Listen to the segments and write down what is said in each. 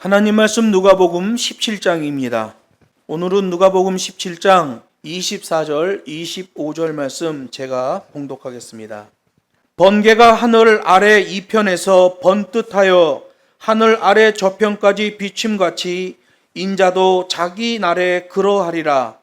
하나님 말씀 누가복음 17장입니다. 오늘은 누가복음 17장 24절, 25절 말씀 제가 봉독하겠습니다. 번개가 하늘 아래 이편에서 번듯하여 하늘 아래 저편까지 비침같이 인자도 자기 날에 그러하리라.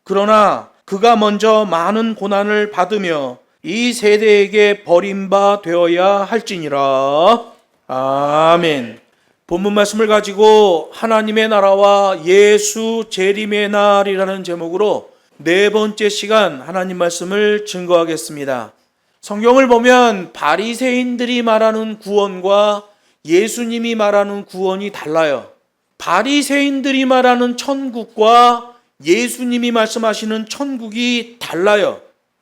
그러나 그가 먼저 많은 고난을 받으며 이 세대에게 버림바 되어야 할지니라. 아멘. 본문 말씀을 가지고 하나님의 나라와 예수 재림의 날이라는 제목으로 네 번째 시간 하나님 말씀을 증거하겠습니다. 성경을 보면 바리새인들이 말하는 구원과 예수님이 말하는 구원이 달라요. 바리새인들이 말하는 천국과 예수님이 말씀하시는 천국이 달라요.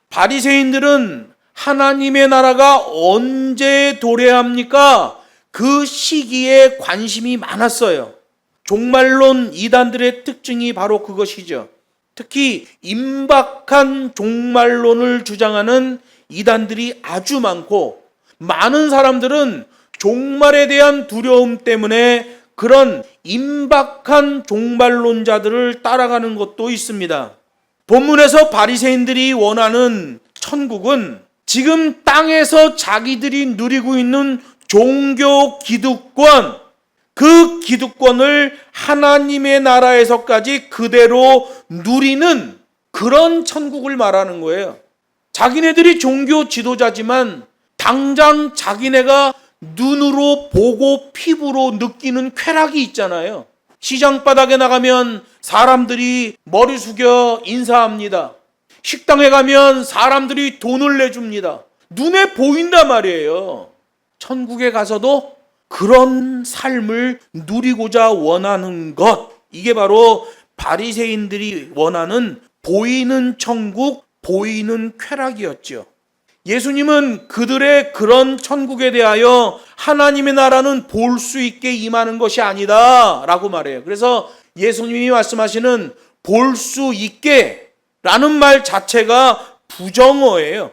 바리새인들은 하나님의 나라가 언제 도래합니까? 그 시기에 관심이 많았어요. 종말론 이단들의 특징이 바로 그것이죠. 특히 임박한 종말론을 주장하는 이단들이 아주 많고, 많은 사람들은 종말에 대한 두려움 때문에 그런 임박한 종말론자들을 따라가는 것도 있습니다. 본문에서 바리새인들이 원하는 천국은 지금 땅에서 자기들이 누리고 있는 종교 기득권, 그 기득권을 하나님의 나라에서까지 그대로 누리는 그런 천국을 말하는 거예요. 자기네들이 종교 지도자지만 당장 자기네가 눈으로 보고 피부로 느끼는 쾌락이 있잖아요. 시장 바닥에 나가면 사람들이 머리 숙여 인사합니다. 식당에 가면 사람들이 돈을 내줍니다. 눈에 보인단 말이에요. 천국에 가서도 그런 삶을 누리고자 원하는 것, 이게 바로 바리새인들이 원하는 보이는 천국, 보이는 쾌락이었죠. 예수님은 그들의 그런 천국에 대하여 하나님의 나라는 볼 수 있게 임하는 것이 아니다 라고 말해요. 그래서 예수님이 말씀하시는 볼 수 있게 라는 말 자체가 부정어예요.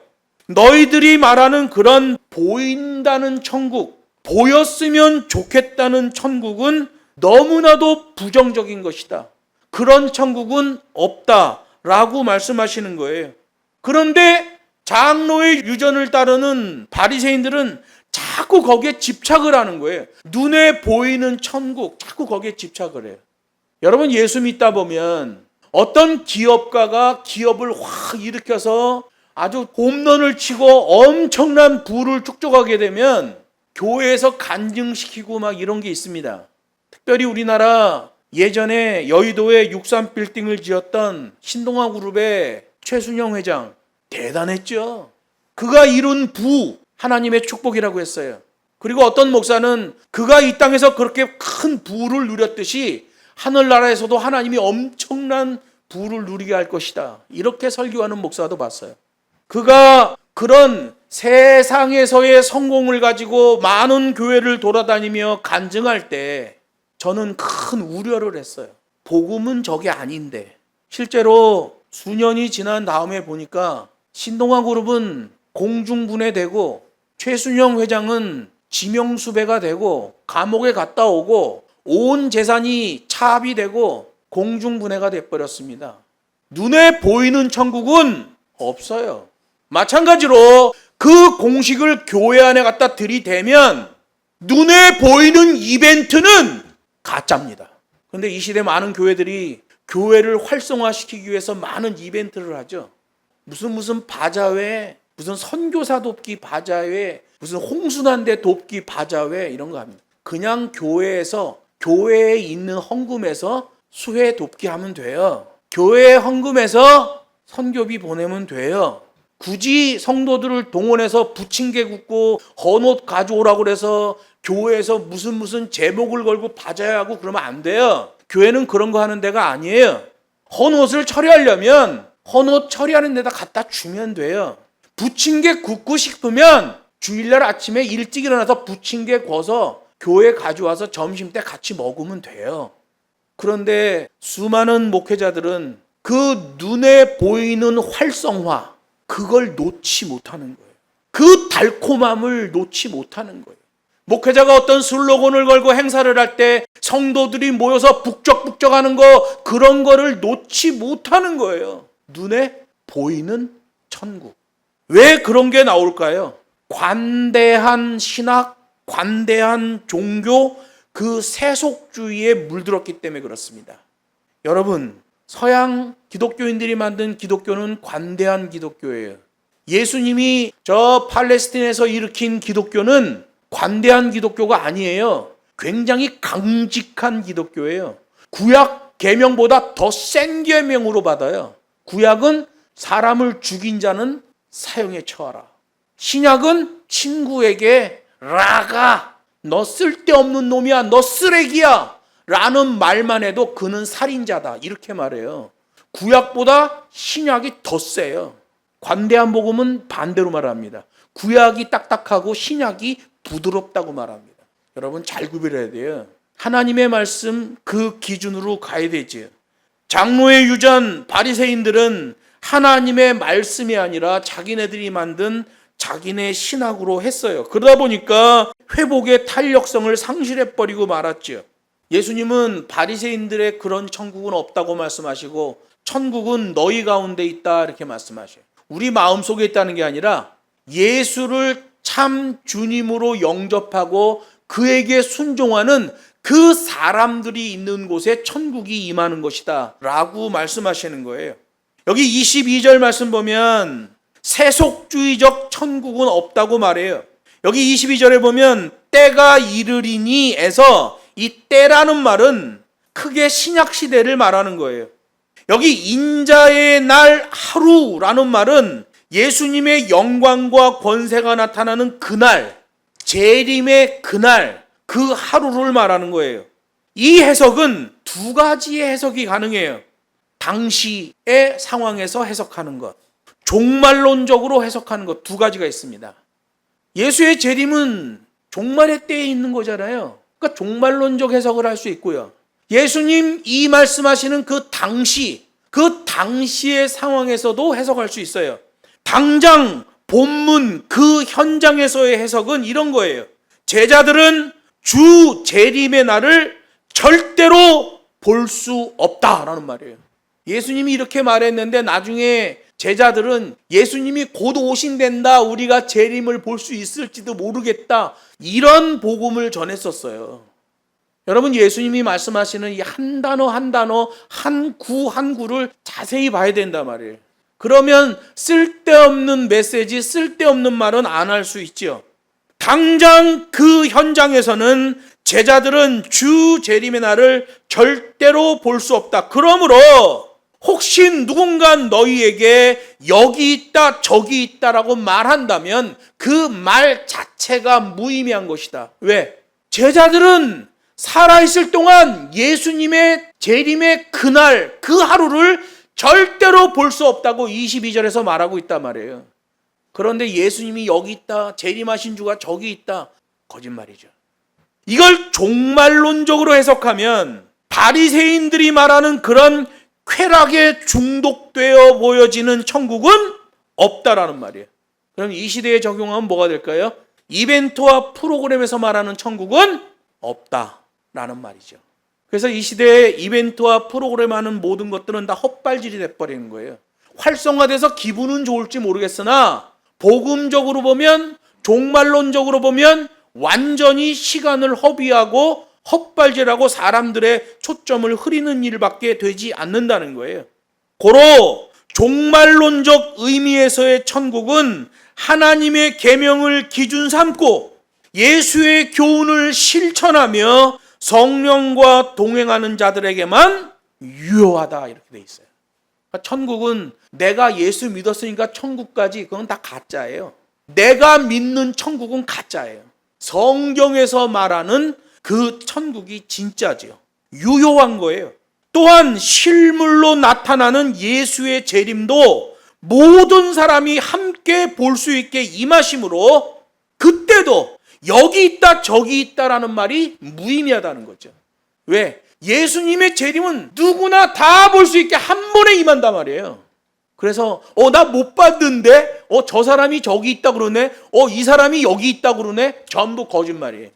너희들이 말하는 그런 보인다는 천국, 보였으면 좋겠다는 천국은 너무나도 부정적인 것이다. 그런 천국은 없다라고 말씀하시는 거예요. 그런데 장로의 유전을 따르는 바리새인들은 자꾸 거기에 집착을 하는 거예요. 눈에 보이는 천국, 자꾸 거기에 집착을 해요. 여러분, 예수 믿다 보면 어떤 기업가가 기업을 확 일으켜서 아주 홈런을 치고 엄청난 부를 축적하게 되면 교회에서 간증시키고 막 이런 게 있습니다. 특별히 우리나라 예전에 여의도에 63빌딩을 지었던 신동아 그룹의 최순영 회장, 대단했죠. 그가 이룬 부, 하나님의 축복이라고 했어요. 그리고 어떤 목사는 그가 이 땅에서 그렇게 큰 부를 누렸듯이 하늘나라에서도 하나님이 엄청난 부를 누리게 할 것이다, 이렇게 설교하는 목사도 봤어요. 그가 그런 세상에서의 성공을 가지고 많은 교회를 돌아다니며 간증할 때 저는 큰 우려를 했어요. 복음은 저게 아닌데. 실제로 수년이 지난 다음에 보니까 신동아 그룹은 공중분해되고 최순영 회장은 지명수배가 되고 감옥에 갔다 오고 온 재산이 차압이 되고 공중분해가 돼버렸습니다. 눈에 보이는 천국은 없어요. 마찬가지로 그 공식을 교회 안에 갖다 들이대면 눈에 보이는 이벤트는 가짜입니다. 그런데 이 시대 많은 교회들이 교회를 활성화시키기 위해서 많은 이벤트를 하죠. 무슨 바자회, 무슨 선교사 돕기 바자회, 무슨 홍순환대 돕기 바자회, 이런 거 합니다. 그냥 교회에 있는 헌금에서 수회 돕기 하면 돼요. 교회 헌금에서 선교비 보내면 돼요. 굳이 성도들을 동원해서 부침개 굽고 헌옷 가져오라고 그래서 교회에서 무슨 제목을 걸고 바자회하고 그러면 안 돼요. 교회는 그런 거 하는 데가 아니에요. 헌옷을 처리하려면 헌옷 처리하는 데다 갖다 주면 돼요. 부침개 굽고 싶으면 주일날 아침에 일찍 일어나서 부침개 구워서 교회 가져와서 점심때 같이 먹으면 돼요. 그런데 수많은 목회자들은 그 눈에 보이는 활성화, 그걸 놓지 못하는 거예요. 그 달콤함을 놓지 못하는 거예요. 목회자가 어떤 슬로건을 걸고 행사를 할 때 성도들이 모여서 북적북적하는 거, 그런 거를 놓지 못하는 거예요. 눈에 보이는 천국. 왜 그런 게 나올까요? 관대한 신학, 관대한 종교, 그 세속주의에 물들었기 때문에 그렇습니다. 여러분, 서양 기독교인들이 만든 기독교는 관대한 기독교예요. 예수님이 저 팔레스틴에서 일으킨 기독교는 관대한 기독교가 아니에요. 굉장히 강직한 기독교예요. 구약 계명보다 더 센 계명으로 받아요. 구약은 사람을 죽인 자는 사형에 처하라. 신약은 친구에게 라가, 너 쓸데없는 놈이야, 너 쓰레기야 라는 말만 해도 그는 살인자다, 이렇게 말해요. 구약보다 신약이 더 세요. 관대한 복음은 반대로 말합니다. 구약이 딱딱하고 신약이 부드럽다고 말합니다. 여러분 잘 구별해야 돼요. 하나님의 말씀 그 기준으로 가야 되지요. 장로의 유전 바리새인들은 하나님의 말씀이 아니라 자기네들이 만든 자기네 신학으로 했어요. 그러다 보니까 회복의 탄력성을 상실해버리고 말았죠. 예수님은 바리새인들의 그런 천국은 없다고 말씀하시고 천국은 너희 가운데 있다, 이렇게 말씀하셔요. 우리 마음속에 있다는 게 아니라 예수를 참 주님으로 영접하고 그에게 순종하는 그 사람들이 있는 곳에 천국이 임하는 것이다 라고 말씀하시는 거예요. 여기 22절 말씀 보면 세속주의적 천국은 없다고 말해요. 여기 22절에 보면 때가 이르리니 에서 이 때라는 말은 크게 신약시대를 말하는 거예요. 여기 인자의 날 하루라는 말은 예수님의 영광과 권세가 나타나는 그날, 재림의 그날, 그 하루를 말하는 거예요. 이 해석은 두 가지의 해석이 가능해요. 당시의 상황에서 해석하는 것, 종말론적으로 해석하는 것, 두 가지가 있습니다. 예수의 재림은 종말의 때에 있는 거잖아요. 그러니까 종말론적 해석을 할 수 있고요. 예수님 이 말씀하시는 그 당시의 상황에서도 해석할 수 있어요. 당장 본문 그 현장에서의 해석은 이런 거예요. 제자들은 주 재림의 날을 절대로 볼 수 없다라는 말이에요. 예수님이 이렇게 말했는데 나중에 제자들은 예수님이 곧 오신댄다, 우리가 재림을 볼 수 있을지도 모르겠다, 이런 복음을 전했었어요. 여러분, 예수님이 말씀하시는 이 한 단어 한 단어, 한 구 한 구를 자세히 봐야 된단 말이에요. 그러면 쓸데없는 메시지, 쓸데없는 말은 안 할 수 있죠. 당장 그 현장에서는 제자들은 주 재림의 날을 절대로 볼 수 없다. 그러므로 혹시 누군가 너희에게 여기 있다 저기 있다라고 말한다면 그 말 자체가 무의미한 것이다. 왜? 제자들은 살아있을 동안 예수님의 재림의 그날, 그 하루를 절대로 볼 수 없다고 22절에서 말하고 있단 말이에요. 그런데 예수님이 여기 있다, 재림하신 주가 저기 있다, 거짓말이죠. 이걸 종말론적으로 해석하면 바리새인들이 말하는 그런 쾌락에 중독되어 보여지는 천국은 없다라는 말이에요. 그럼 이 시대에 적용하면 뭐가 될까요? 이벤트와 프로그램에서 말하는 천국은 없다라는 말이죠. 그래서 이 시대에 이벤트와 프로그램 하는 모든 것들은 다 헛발질이 돼버리는 거예요. 활성화돼서 기분은 좋을지 모르겠으나 복음적으로 보면, 종말론적으로 보면 완전히 시간을 허비하고 헛발질하고 사람들의 초점을 흐리는 일밖에 되지 않는다는 거예요. 고로 종말론적 의미에서의 천국은 하나님의 계명을 기준 삼고 예수의 교훈을 실천하며 성령과 동행하는 자들에게만 유효하다, 이렇게 돼 있어요. 그러니까 천국은 내가 예수 믿었으니까 천국까지, 그건 다 가짜예요. 내가 믿는 천국은 가짜예요. 성경에서 말하는 그 천국이 진짜지요. 유효한 거예요. 또한 실물로 나타나는 예수의 재림도 모든 사람이 함께 볼 수 있게 임하심으로 그때도 여기 있다 저기 있다라는 말이 무의미하다는 거죠. 왜? 예수님의 재림은 누구나 다 볼 수 있게 한 번에 임한단 말이에요. 그래서 나 못 봤는데 저 사람이 저기 있다 그러네. 이 사람이 여기 있다 그러네. 전부 거짓말이에요.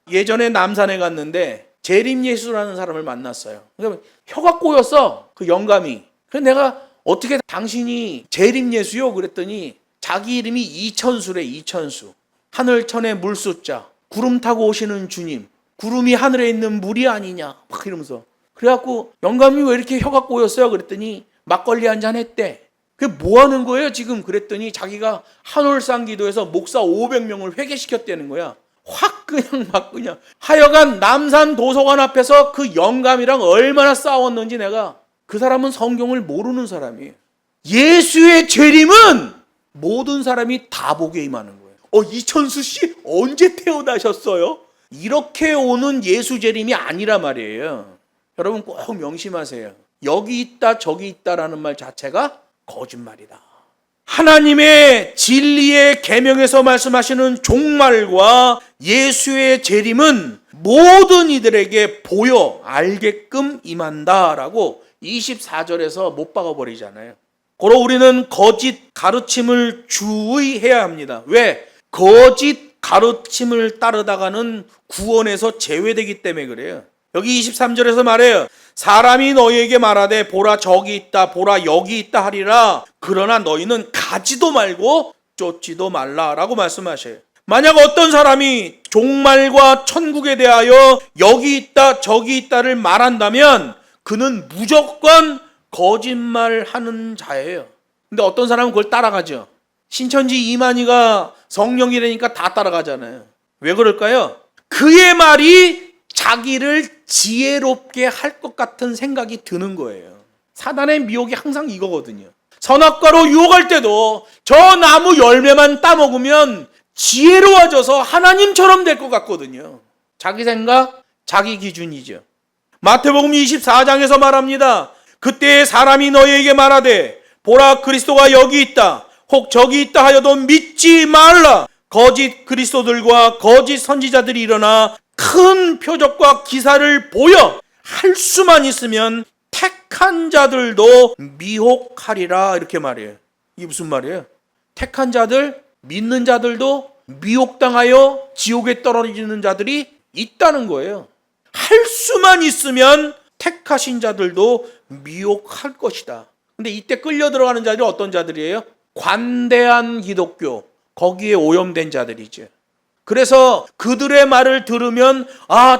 예전에 남산에 갔는데 재림 예수라는 사람을 만났어요. 그러니까 혀가 꼬였어. 그 영감이. 그래서 내가 어떻게 당신이 재림 예수요? 그랬더니 자기 이름이 이천수래. 이천수. 하늘천의 물숫자. 구름 타고 오시는 주님. 구름이 하늘에 있는 물이 아니냐. 막 이러면서. 그래갖고 영감이 왜 이렇게 혀가 꼬였어요? 그랬더니 막걸리 한잔 했대. 그게 뭐 하는 거예요 지금? 그랬더니 자기가 한올산 기도에서 목사 500명을 회개시켰다는 거야. 확 그냥 막 그냥. 하여간 남산 도서관 앞에서 그 영감이랑 얼마나 싸웠는지 내가. 그 사람은 성경을 모르는 사람이에요. 예수의 재림은 모든 사람이 다 보게 임하는 거예요. 이천수 씨 언제 태어나셨어요? 이렇게 오는 예수 재림이 아니라 말이에요. 여러분 꼭 명심하세요. 여기 있다 저기 있다라는 말 자체가 거짓말이다. 하나님의 진리의 계명에서 말씀하시는 종말과 예수의 재림은 모든 이들에게 보여 알게끔 임한다라고 24절에서 못 박아버리잖아요. 고로 우리는 거짓 가르침을 주의해야 합니다. 왜? 거짓 가르침을 따르다가는 구원에서 제외되기 때문에 그래요. 여기 23절에서 말해요. 사람이 너희에게 말하되 보라 저기 있다 보라 여기 있다 하리라. 그러나 너희는 가지도 말고 쫓지도 말라라고 말씀하셔요. 만약 어떤 사람이 종말과 천국에 대하여 여기 있다 저기 있다를 말한다면 그는 무조건 거짓말하는 자예요. 근데 어떤 사람은 그걸 따라가죠. 신천지 이만희가 성령이라니까 다 따라가잖아요. 왜 그럴까요? 그의 말이 자기를 지혜롭게 할 것 같은 생각이 드는 거예요. 사단의 미혹이 항상 이거거든요. 선악과로 유혹할 때도 저 나무 열매만 따먹으면 지혜로워져서 하나님처럼 될 것 같거든요. 자기 생각, 자기 기준이죠. 마태복음 24장에서 말합니다. 그때 사람이 너희에게 말하되 보라 그리스도가 여기 있다 혹 저기 있다 하여도 믿지 말라. 거짓 그리스도들과 거짓 선지자들이 일어나 큰 표적과 기사를 보여 할 수만 있으면 택한 자들도 미혹하리라. 이렇게 말해요. 이게 무슨 말이에요? 택한 자들, 믿는 자들도 미혹당하여 지옥에 떨어지는 자들이 있다는 거예요. 할 수만 있으면 택하신 자들도 미혹할 것이다. 근데 이때 끌려 들어가는 자들이 어떤 자들이에요? 관대한 기독교, 거기에 오염된 자들이죠. 그래서 그들의 말을 들으면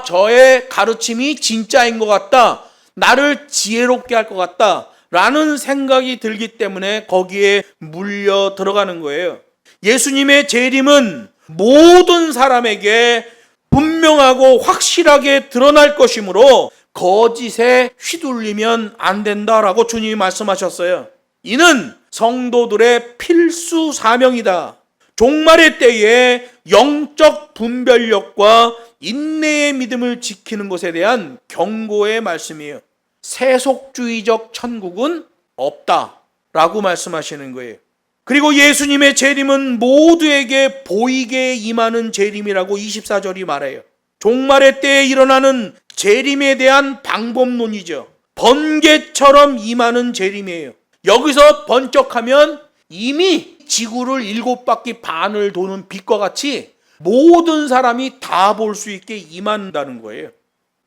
저의 가르침이 진짜인 것 같다. 나를 지혜롭게 할 것 같다. 라는 생각이 들기 때문에 거기에 물려 들어가는 거예요. 예수님의 재림은 모든 사람에게 분명하고 확실하게 드러날 것이므로 거짓에 휘둘리면 안 된다라고 주님이 말씀하셨어요. 이는 성도들의 필수 사명이다. 종말의 때에 영적 분별력과 인내의 믿음을 지키는 것에 대한 경고의 말씀이에요. 세속주의적 천국은 없다라고 말씀하시는 거예요. 그리고 예수님의 재림은 모두에게 보이게 임하는 재림이라고 24절이 말해요. 종말의 때에 일어나는 재림에 대한 방법론이죠. 번개처럼 임하는 재림이에요. 여기서 번쩍하면 이미 지구를 7바퀴 반을 도는 빛과 같이 모든 사람이 다 볼 수 있게 임한다는 거예요.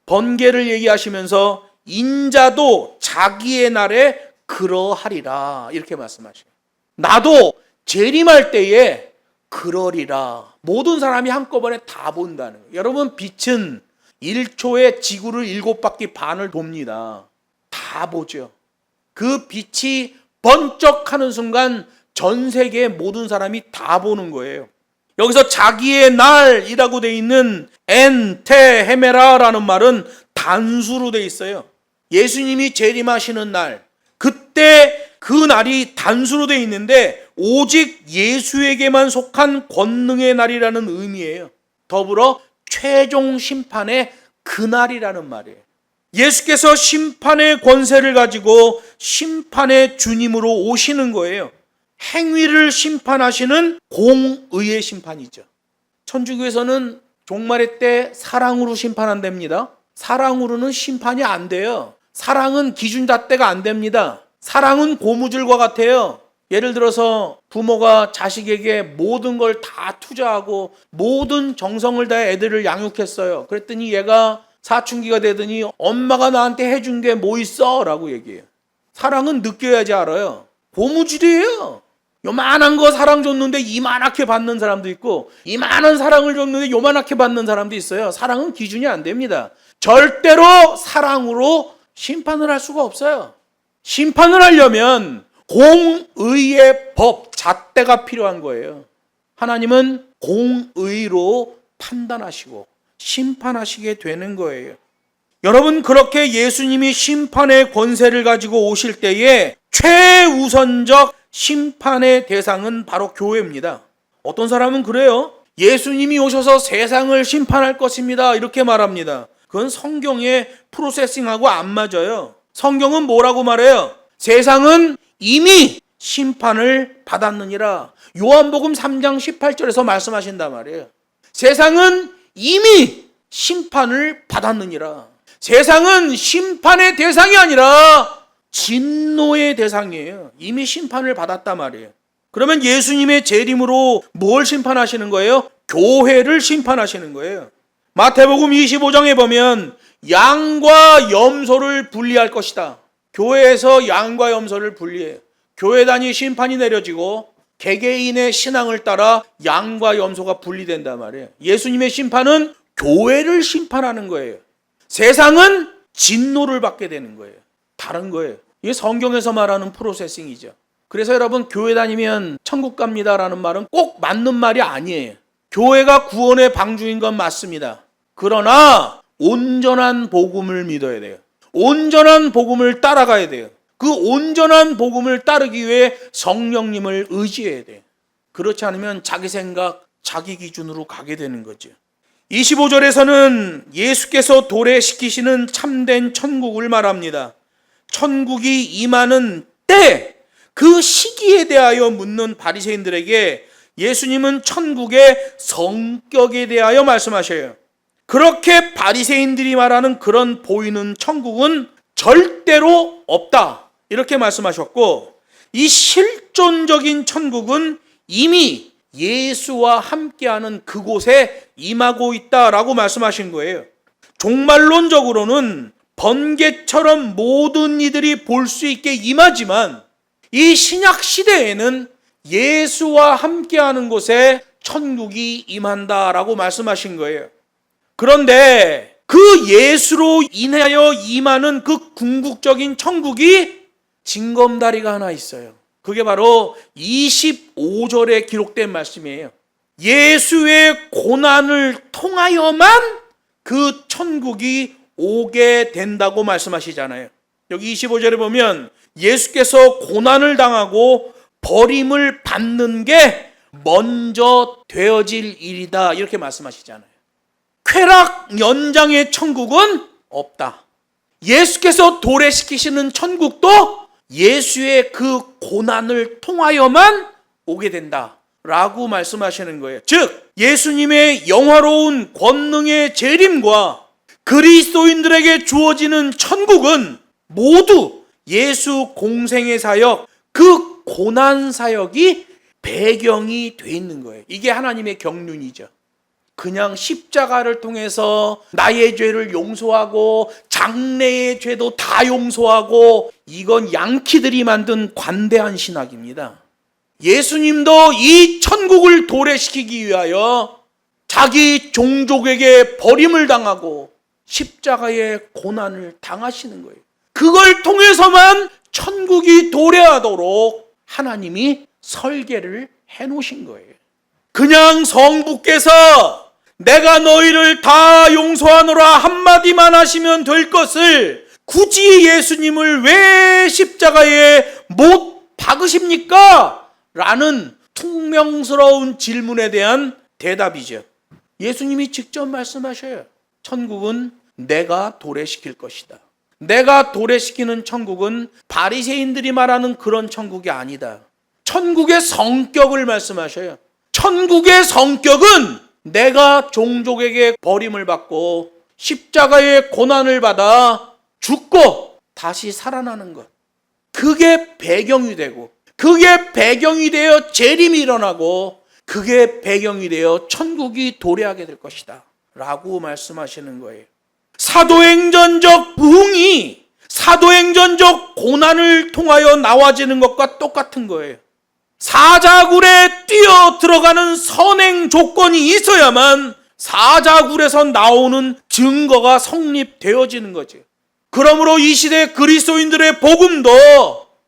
번개를 얘기하시면서 인자도 자기의 날에 그러하리라 이렇게 말씀하셔요. 나도 재림할 때에 그러리라. 모든 사람이 한꺼번에 다 본다는 거예요. 여러분 빛은 1초에 지구를 7바퀴 반을 돕니다. 다 보죠. 그 빛이 번쩍하는 순간 전 세계의 모든 사람이 다 보는 거예요. 여기서 자기의 날이라고 돼 있는 엔테헤메라라는 말은 단수로 돼 있어요. 예수님이 재림하시는 날, 그때 그 날이 단수로 돼 있는데 오직 예수에게만 속한 권능의 날이라는 의미예요. 더불어 최종 심판의 그날이라는 말이에요. 예수께서 심판의 권세를 가지고 심판의 주님으로 오시는 거예요. 행위를 심판하시는 공의의 심판이죠. 천주교에서는 종말의 때 사랑으로 심판한답니다. 사랑으로는 심판이 안 돼요. 사랑은 기준잣대가 안 됩니다. 사랑은 고무줄과 같아요. 예를 들어서 부모가 자식에게 모든 걸 다 투자하고 모든 정성을 다해 애들을 양육했어요. 그랬더니 얘가 사춘기가 되더니 엄마가 나한테 해준 게 뭐 있어? 라고 얘기해요. 사랑은 느껴야지 알아요. 고무줄이에요. 요만한 거 사랑 줬는데 이만하게 받는 사람도 있고 이만한 사랑을 줬는데 요만하게 받는 사람도 있어요. 사랑은 기준이 안 됩니다. 절대로 사랑으로 심판을 할 수가 없어요. 심판을 하려면 공의의 법, 잣대가 필요한 거예요. 하나님은 공의로 판단하시고 심판하시게 되는 거예요. 여러분, 그렇게 예수님이 심판의 권세를 가지고 오실 때에 최우선적 심판의 대상은 바로 교회입니다. 어떤 사람은 그래요. 예수님이 오셔서 세상을 심판할 것입니다. 이렇게 말합니다. 그건 성경의 프로세싱하고 안 맞아요. 성경은 뭐라고 말해요? 세상은 이미 심판을 받았느니라. 요한복음 3장 18절에서 말씀하신단 말이에요. 세상은 이미 심판을 받았느니라. 세상은 심판의 대상이 아니라 진노의 대상이에요. 이미 심판을 받았단 말이에요. 그러면 예수님의 재림으로 뭘 심판하시는 거예요? 교회를 심판하시는 거예요. 마태복음 25장에 보면 양과 염소를 분리할 것이다. 교회에서 양과 염소를 분리해요. 교회단위 심판이 내려지고 개개인의 신앙을 따라 양과 염소가 분리된단 말이에요. 예수님의 심판은 교회를 심판하는 거예요. 세상은 진노를 받게 되는 거예요. 다른 거예요. 이게 성경에서 말하는 프로세싱이죠. 그래서 여러분, 교회 다니면 천국 갑니다라는 말은 꼭 맞는 말이 아니에요. 교회가 구원의 방주인 건 맞습니다. 그러나 온전한 복음을 믿어야 돼요. 온전한 복음을 따라가야 돼요. 그 온전한 복음을 따르기 위해 성령님을 의지해야 돼요. 그렇지 않으면 자기 생각, 자기 기준으로 가게 되는 거죠. 25절에서는 예수께서 도래시키시는 참된 천국을 말합니다. 천국이 임하는 때, 그 시기에 대하여 묻는 바리새인들에게 예수님은 천국의 성격에 대하여 말씀하셔요. 그렇게 바리새인들이 말하는 그런 보이는 천국은 절대로 없다, 이렇게 말씀하셨고, 이 실존적인 천국은 이미 예수와 함께하는 그곳에 임하고 있다라고 말씀하신 거예요. 종말론적으로는 번개처럼 모든 이들이 볼 수 있게 임하지만 이 신약 시대에는 예수와 함께하는 곳에 천국이 임한다라고 말씀하신 거예요. 그런데 그 예수로 인하여 임하는 그 궁극적인 천국이 징검다리가 하나 있어요. 그게 바로 25절에 기록된 말씀이에요. 예수의 고난을 통하여만 그 천국이 오게 된다고 말씀하시잖아요. 여기 25절에 보면 예수께서 고난을 당하고 버림을 받는 게 먼저 되어질 일이다, 이렇게 말씀하시잖아요. 쾌락 연장의 천국은 없다. 예수께서 도래시키시는 천국도 예수의 그 고난을 통하여만 오게 된다 라고 말씀하시는 거예요. 즉 예수님의 영화로운 권능의 재림과 그리스도인들에게 주어지는 천국은 모두 예수 공생의 사역, 그 고난 사역이 배경이 돼 있는 거예요. 이게 하나님의 경륜이죠. 그냥 십자가를 통해서 나의 죄를 용서하고 장래의 죄도 다 용서하고, 이건 양키들이 만든 관대한 신학입니다. 예수님도 이 천국을 도래시키기 위하여 자기 종족에게 버림을 당하고 십자가의 고난을 당하시는 거예요. 그걸 통해서만 천국이 도래하도록 하나님이 설계를 해놓으신 거예요. 그냥 성부께서 내가 너희를 다 용서하노라 한마디만 하시면 될 것을 굳이 예수님을 왜 십자가에 못 박으십니까? 라는 퉁명스러운 질문에 대한 대답이죠. 예수님이 직접 말씀하셔요. 천국은 내가 도래시킬 것이다. 내가 도래시키는 천국은 바리새인들이 말하는 그런 천국이 아니다. 천국의 성격을 말씀하셔요. 천국의 성격은 내가 종족에게 버림을 받고 십자가의 고난을 받아 죽고 다시 살아나는 것. 그게 배경이 되고, 그게 배경이 되어 재림이 일어나고, 그게 배경이 되어 천국이 도래하게 될 것이다 라고 말씀하시는 거예요. 사도행전적 부흥이 사도행전적 고난을 통하여 나와지는 것과 똑같은 거예요. 사자굴에 뛰어 들어가는 선행 조건이 있어야만 사자굴에서 나오는 증거가 성립되어지는 거죠. 그러므로 이 시대 그리스도인들의 복음도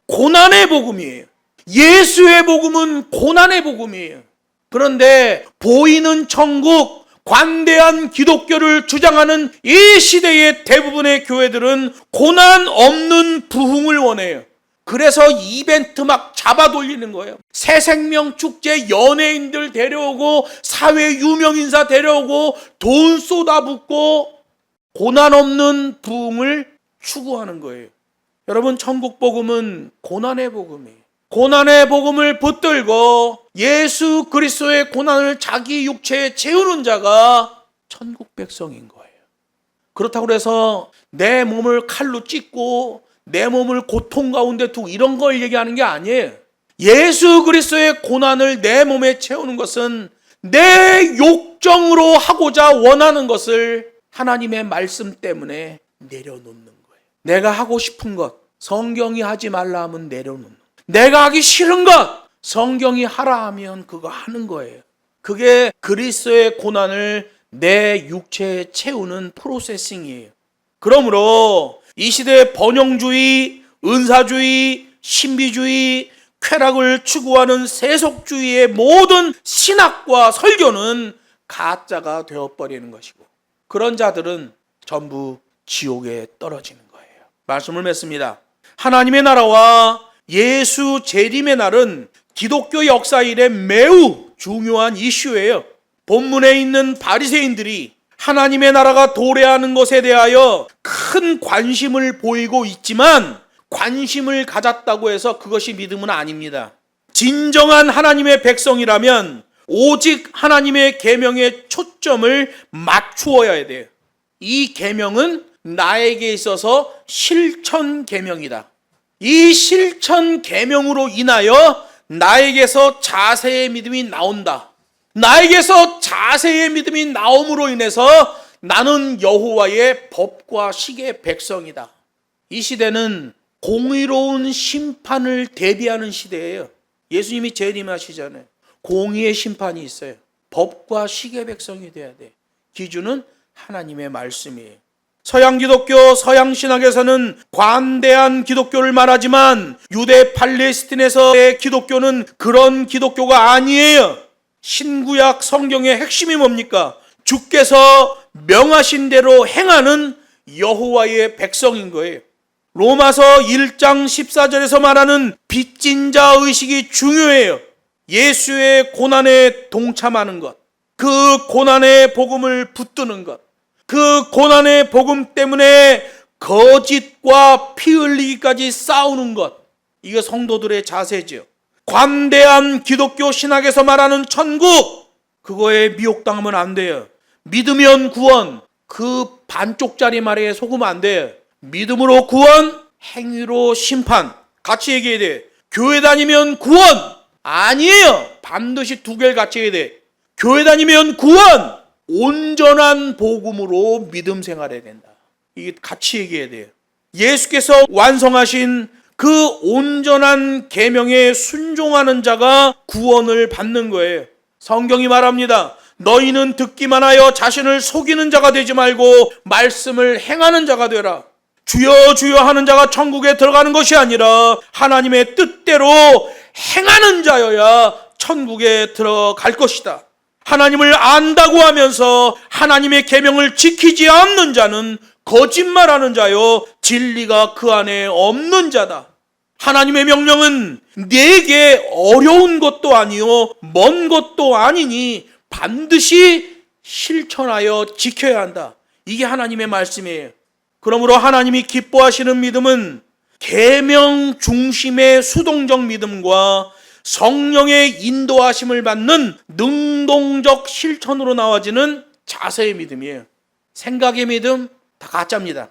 고난의 복음이에요. 예수의 복음은 고난의 복음이에요. 그런데 보이는 천국, 관대한 기독교를 주장하는 이 시대의 대부분의 교회들은 고난 없는 부흥을 원해요. 그래서 이벤트 막 잡아 돌리는 거예요. 새생명 축제 연예인들 데려오고 사회 유명인사 데려오고 돈 쏟아붓고 고난 없는 부흥을 추구하는 거예요. 여러분, 천국 복음은 고난의 복음이에요. 고난의 복음을 붙들고 예수 그리스도의 고난을 자기 육체에 채우는 자가 천국 백성인 거예요. 그렇다고 해서 내 몸을 칼로 찢고 내 몸을 고통 가운데 두고 이런 걸 얘기하는 게 아니에요. 예수 그리스도의 고난을 내 몸에 채우는 것은 내 욕정으로 하고자 원하는 것을 하나님의 말씀 때문에 내려놓는 거예요. 내가 하고 싶은 것, 성경이 하지 말라 하면 내려놓는 거예요. 내가 하기 싫은 것, 성경이 하라 하면 그거 하는 거예요. 그게 그리스도의 고난을 내 육체에 채우는 프로세싱이에요. 그러므로 이 시대의 번영주의, 은사주의, 신비주의, 쾌락을 추구하는 세속주의의 모든 신학과 설교는 가짜가 되어버리는 것이고, 그런 자들은 전부 지옥에 떨어지는 거예요. 말씀을 맺습니다. 하나님의 나라와 예수 재림의 날은 기독교 역사 이래 매우 중요한 이슈예요. 본문에 있는 바리새인들이 하나님의 나라가 도래하는 것에 대하여 큰 관심을 보이고 있지만 관심을 가졌다고 해서 그것이 믿음은 아닙니다. 진정한 하나님의 백성이라면 오직 하나님의 계명에 초점을 맞추어야 돼요. 이 계명은 나에게 있어서 실천 계명이다. 이 실천 계명으로 인하여 나에게서 자세의 믿음이 나온다. 나에게서 자세의 믿음이 나옴으로 인해서 나는 여호와의 법과 식의 백성이다. 이 시대는 공의로운 심판을 대비하는 시대예요. 예수님이 재림하시잖아요. 공의의 심판이 있어요. 법과 식의 백성이 돼야 돼. 기준은 하나님의 말씀이에요. 서양 기독교, 서양 신학에서는 관대한 기독교를 말하지만 유대 팔레스틴에서의 기독교는 그런 기독교가 아니에요. 신구약 성경의 핵심이 뭡니까? 주께서 명하신 대로 행하는 여호와의 백성인 거예요. 로마서 1장 14절에서 말하는 빚진 자 의식이 중요해요. 예수의 고난에 동참하는 것, 그 고난의 복음을 붙드는 것, 그 고난의 복음 때문에 거짓과 피 흘리기까지 싸우는 것, 이게 성도들의 자세죠. 관대한 기독교 신학에서 말하는 천국, 그거에 미혹당하면 안 돼요. 믿으면 구원, 그 반쪽짜리 말에 속으면 안 돼요. 믿음으로 구원, 행위로 심판. 같이 얘기해야 돼. 교회 다니면 구원 아니에요. 반드시 두 개를 같이 해야 돼. 교회 다니면 구원, 온전한 복음으로 믿음 생활해야 된다. 이게 같이 얘기해야 돼요. 예수께서 완성하신 그 온전한 계명에 순종하는 자가 구원을 받는 거예요. 성경이 말합니다. 너희는 듣기만 하여 자신을 속이는 자가 되지 말고 말씀을 행하는 자가 되라. 주여 주여 하는 자가 천국에 들어가는 것이 아니라 하나님의 뜻대로 행하는 자여야 천국에 들어갈 것이다. 하나님을 안다고 하면서 하나님의 계명을 지키지 않는 자는 거짓말하는 자요 진리가 그 안에 없는 자다. 하나님의 명령은 내게 어려운 것도 아니요 먼 것도 아니니 반드시 실천하여 지켜야 한다. 이게 하나님의 말씀이에요. 그러므로 하나님이 기뻐하시는 믿음은 계명 중심의 수동적 믿음과 성령의 인도하심을 받는 능동적 실천으로 나와지는 자세의 믿음이에요. 생각의 믿음 다 가짜입니다.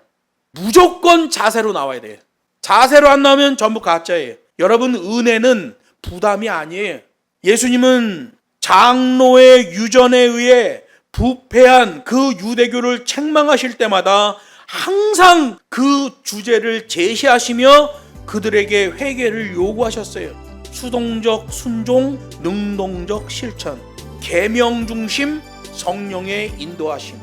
무조건 자세로 나와야 돼요. 자세로 안 나오면 전부 가짜예요. 여러분, 은혜는 부담이 아니에요. 예수님은 장로의 유전에 의해 부패한 그 유대교를 책망하실 때마다 항상 그 주제를 제시하시며 그들에게 회개를 요구하셨어요. 수동적 순종, 능동적 실천, 계명 중심, 성령의 인도하심.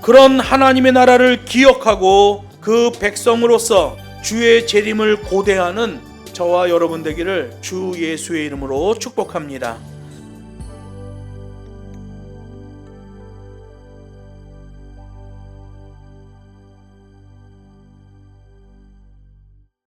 그런 하나님의 나라를 기억하고 그 백성으로서 주의 재림을 고대하는 저와 여러분 되기를 주 예수의 이름으로 축복합니다.